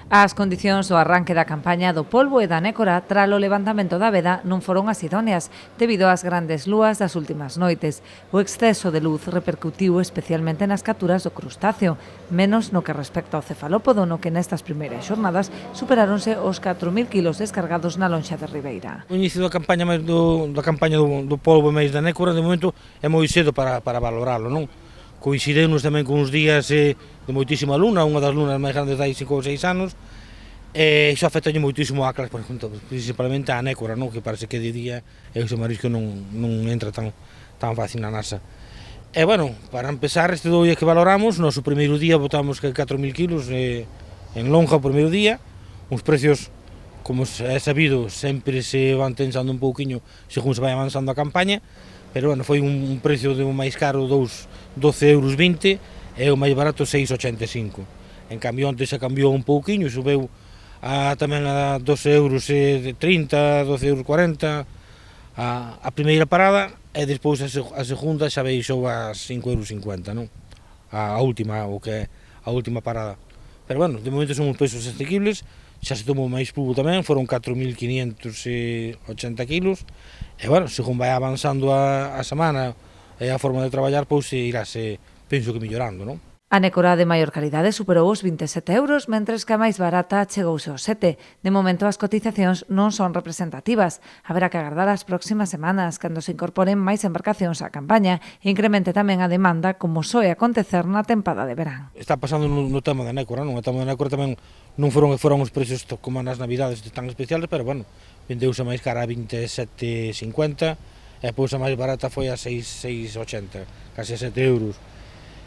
As condicións do arranque da campaña do polvo e da nécora tralo levantamento da veda non foron as idóneas debido ás grandes lúas das últimas noites. O exceso de luz repercutiu especialmente nas capturas do crustáceo, menos no que respecta ao cefalópodo, no que nestas primeiras xornadas superáronse os 4.000 kilos descargados na lonxa de Ribeira. O inicio da campaña do polvo e máis da nécora, de momento, é moi cedo para valoralo, non? Coincidemos tamén con uns días de moitísima luna, unha das lunas máis grandes dai 5 ou 6 anos, e iso afectalle moitísimo a clase, por exemplo, principalmente a nécora, non? Que parece que de día ese marisco non entra tan fácil na nasa. E, bueno, para empezar, este día que valoramos, noso primeiro día botamos 4.000 kilos en lonja o primeiro día, uns precios, como é sabido, sempre se van tensando un pouquiño según se vai avanzando a campaña, pero, bueno, foi un precio de máis caro 12,20 euros e o máis barato 6,85. En cambio, onte se cambiou un pouquiño, subeu tamén a 12,30 euros, 12,40 euros a primeira parada, e despois a segunda xa baixou a 5,50 euros, non? A última parada. Pero, bueno, de momento son uns preços asequibles, xa se tomou máis polvo tamén, foron 4.580 kilos, e, bueno, según vai avanzando a semana e a forma de traballar, pois irase, penso que mellorando, non? A nécora de maior calidade superou os 27 euros, mentres que a máis barata chegouse aos 7. De momento, as cotizacións non son representativas. Haberá que agardar as próximas semanas, cando se incorporen máis embarcacións á campaña e incremente tamén a demanda, como soe acontecer na tempada de verán. Está pasando no tema da nécora, non? O tema da nécora tamén non foron os precios como nas navidades tan especiales, pero, bueno, vendeuse máis cara a 27,50 e pois a máis barata foi a 6,80, case a 7 euros.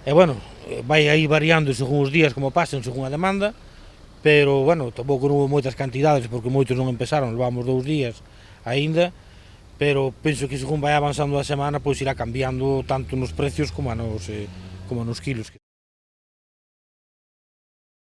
E, bueno, vai aí variando según os días como pasen, según a demanda, pero, bueno, tampouco non houve moitas cantidades porque moitos non empezaron, levamos 2 días aínda, pero penso que según vai avanzando a semana, pois irá cambiando tanto nos precios como nos kilos.